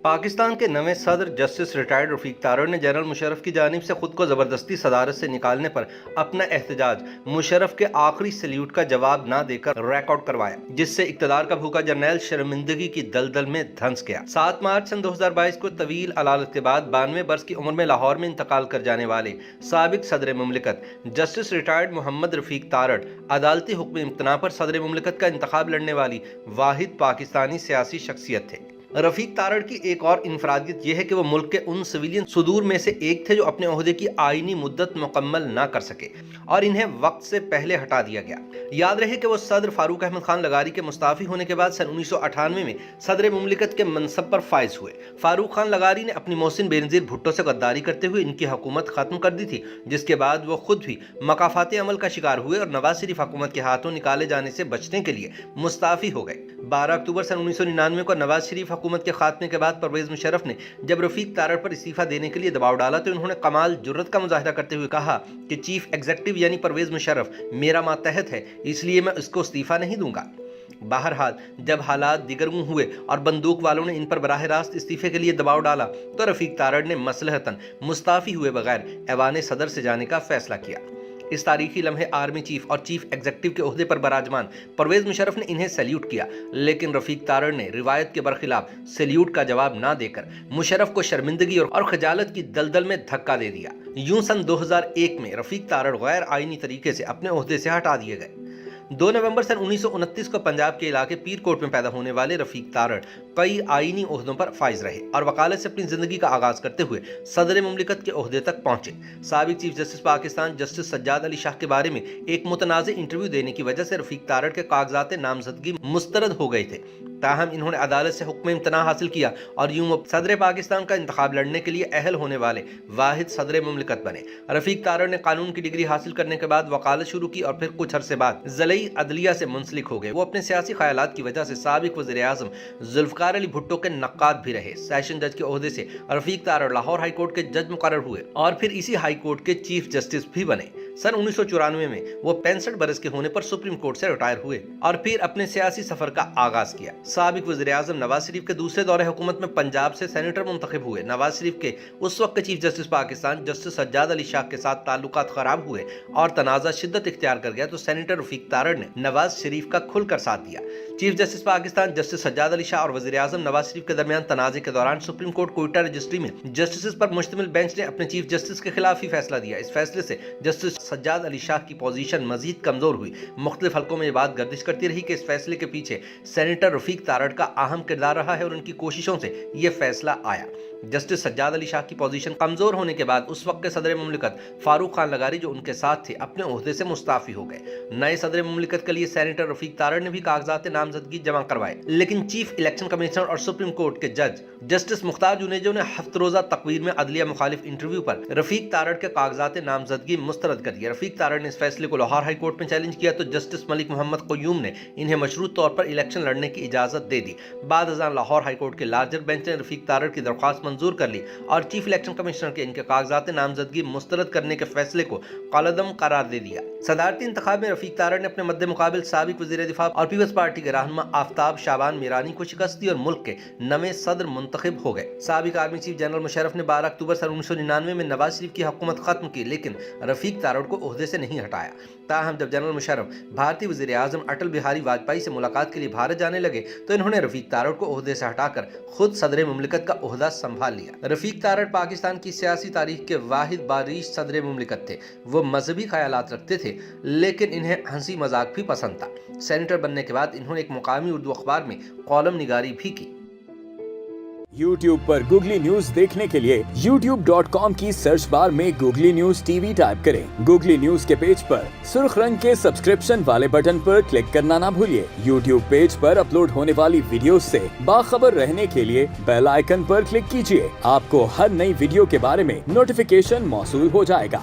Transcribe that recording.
پاکستان کے نئے صدر جسٹس ریٹائرڈ رفیق تارڑ نے جنرل مشرف کی جانب سے خود کو زبردستی صدارت سے نکالنے پر اپنا احتجاج مشرف کے آخری سلیوٹ کا جواب نہ دے کر ریکارڈ کروایا، جس سے اقتدار کا بھوکا جرنیل شرمندگی کی دلدل میں دھنس گیا۔ 7 مارچ سن 2022 کو طویل علالت کے بعد 92 برس کی عمر میں لاہور میں انتقال کر جانے والے سابق صدر مملکت جسٹس ریٹائرڈ محمد رفیق تارڑ عدالتی حکم امتناع پر صدر مملکت کا انتخاب لڑنے والی واحد پاکستانی سیاسی شخصیت تھے۔ رفیق تارڑ کی ایک اور انفرادیت یہ ہے کہ وہ ملک کے ان سویلین صدور میں سے ایک تھے جو اپنے عہدے کی آئینی مدت مکمل نہ کر سکے اور انہیں وقت سے پہلے ہٹا دیا گیا۔ یاد رہے کہ وہ صدر فاروق احمد خان لغاری کے مستعفی ہونے کے بعد سن 1998 میں صدر مملکت کے منصب پر فائز ہوئے۔ فاروق خان لغاری نے اپنی محسن بینظیر بھٹو سے غداری کرتے ہوئے ان کی حکومت ختم کر دی تھی، جس کے بعد وہ خود بھی مکافات عمل کا شکار ہوئے اور نواز شریف حکومت کے ہاتھوں نکالے جانے سے بچنے کے لیے مستعفی ہو گئے۔ 12 اکتوبر سن 1999 کو نواز شریف حکومت کے خاتمے کے بعد پرویز مشرف نے جب رفیق تارڑ پر استعفیٰ دینے کے لیے دباؤ ڈالا تو انہوں نے کمال جرت کا مظاہرہ کرتے ہوئے کہا کہ چیف ایگزیکٹو یعنی پرویز مشرف میرا ماتحت ہے، اس لیے میں اس کو استعفیٰ نہیں دوں گا۔ بہرحال جب حالات دیگرگوں ہوئے اور بندوق والوں نے ان پر براہ راست استعفے کے لیے دباؤ ڈالا تو رفیق تارڑ نے مصلحتاً مستعفی ہوئے بغیر ایوان صدر سے جانے کا فیصلہ کیا۔ اس تاریخی لمحے آرمی چیف اور چیف ایگزیکٹو کے عہدے پر براجمان پرویز مشرف نے انہیں سیلیوٹ کیا، لیکن رفیق تارڑ نے روایت کے برخلاف سیلیوٹ کا جواب نہ دے کر مشرف کو شرمندگی اور خجالت کی دلدل میں دھکا دے دیا۔ یوں سن 2001 میں رفیق تارڑ غیر آئینی طریقے سے اپنے عہدے سے ہٹا دیے گئے۔ 2 نومبر سن 1929 کو پنجاب کے علاقے پیر کوٹ میں پیدا ہونے والے رفیق تارڑ کئی آئینی عہدوں پر فائز رہے اور وکالت سے اپنی زندگی کا آغاز کرتے ہوئے صدر مملکت کے عہدے تک پہنچے۔ سابق chief justice Pakistan justice Sajjad Ali Shah کے بارے میں ایک متنازع انٹرویو دینے کی وجہ سے رفیق تارڑ کے کاغذات نامزدگی مسترد ہو گئے تھے، تاہم انہوں نے عدالت سے حکم امتناع حاصل کیا اور یوں صدر پاکستان کا انتخاب لڑنے کے لیے اہل ہونے والے واحد صدر مملکت بنے۔ رفیق تارڑ نے قانون کی ڈگری حاصل کرنے کے بعد وکالت شروع کی اور پھر کچھ عرصے بعد ضلعی عدلیہ سے منسلک ہو گئے۔ وہ اپنے سیاسی خیالات کی وجہ سے سابق وزیر اعظم ذوالفقار علی بھٹو کے نقاد بھی رہے۔ سیشن جج کے عہدے سے رفیق تارڑ لاہور ہائی کورٹ کے جج مقرر ہوئے اور پھر اسی ہائی کورٹ کے چیف جسٹس بھی بنے۔ سن 1994 میں وہ 65 برس کے ہونے پر سپریم کورٹ سے ریٹائر ہوئے اور پھر اپنے سیاسی سفر کا آغاز کیا۔ سابق وزیر اعظم نواز شریف کے دوسرے دور حکومت میں پنجاب سے سینیٹر منتخب ہوئے۔ نواز شریف کے اس وقت کے chief justice Pakistan justice Sajjad Ali Shah کے ساتھ تعلقات خراب ہوئے اور تنازع شدت اختیار کر گیا تو سینیٹر رفیق تارڑ نے نواز شریف کا کھل کر ساتھ دیا۔ Chief justice Pakistan justice Sajjad Ali Shah اور وزیر اعظم نواز شریف کے درمیان تنازع کے دوران سپریم کورٹ کوئٹہ رجسٹری میں جسٹسز پر مشتمل بینچ نے اپنے چیف جسٹس کے خلاف ہی فیصلہ دیا۔ اس فیصلے سے جسٹس سجاد علی شاہ کی پوزیشن مزید کمزور ہوئی۔ مختلف حلقوں میں یہ بات گردش کرتی رہی کہ اس فیصلے کے پیچھے سینیٹر رفیق تارڑ کا اہم کردار رہا ہے اور ان کی کوششوں سے یہ فیصلہ آیا۔ جسٹس سجاد علی شاہ کی پوزیشن کمزور ہونے کے بعد اس وقت کے صدر مملکت فاروق خان لغاری جو ان کے ساتھ تھے اپنے عہدے سے مستعفی ہو گئے۔ نئے صدر مملکت کے لیے سینیٹر رفیق تارڑ نے بھی کاغذات نامزدگی جمع کروائے، لیکن چیف الیکشن کمشنر اور سپریم کورٹ کے جج جسٹس مختار جنیجو نے 7 روزہ تقریر میں عدلیہ مخالف انٹرویو پر رفیق تارڑ کے کاغذات نامزدگی مسترد کر دیا۔ رفیق تارڑ نے اس فیصلے کو لاہور ہائی کورٹ میں چیلنج کیا تو جسٹس ملک محمد قیوم نے انہیں مشروط طور پر الیکشن لڑنے کی اجازت دے دی۔ بعد ازاں لاہور ہائی کورٹ کے لارجر بینچ نے رفیق تارڑ کی درخواست منظور کر لی اور چیف الیکشن کمشنر کے ان کے کاغذات نامزدگی مسترد کرنے کے فیصلے کو کالعدم قرار دے دیا۔ صدارتی انتخاب میں رفیق تارڑ نے اپنے مد مقابل سابق وزیر دفاع اور پیپلز پارٹی کے رہنما آفتاب شعبان میرانی کو شکست دی اور ملک کے نئے صدر منتخب ہو گئے۔ سابق آرمی چیف جنرل مشرف نے 12 اکتوبر سن 1999 میں نواز شریف کی حکومت ختم کی، لیکن رفیق تارڑ کو عہدے سے نہیں ہٹایا۔ تاہم جب جنرل مشرف بھارتی وزیر اعظم اٹل بہاری واجپئی سے ملاقات کے لیے بھارت جانے لگے تو انہوں نے رفیق تارڑ کو عہدے سے ہٹا کر خود صدر مملکت کا عہدہ سنبھال لیا۔ رفیق تارڑ پاکستان کی سیاسی تاریخ کے واحد باریش صدر مملکت تھے۔ وہ مذہبی خیالات رکھتے تھے لیکن انہیں ہنسی مذاق بھی پسند تھا۔ سینیٹر بننے کے بعد انہوں نے ایک مقامی اردو اخبار میں کالم نگاری بھی کی۔ YouTube پر گوگلی نیوز دیکھنے کے لیے youtube.com کی سرچ بار میں googly news T V type کریں۔ گوگلی نیوز کے پیج پر سرخ رنگ کے سبسکرپشن والے بٹن پر کلک کرنا نہ بھولیے۔ YouTube پیج پر اپلوڈ ہونے والی ویڈیوز سے باخبر رہنے کے لیے بیل آئیکن پر کلک کیجیے۔ آپ کو ہر نئی ویڈیو کے بارے میں نوٹیفیکیشن موصول ہو جائے گا۔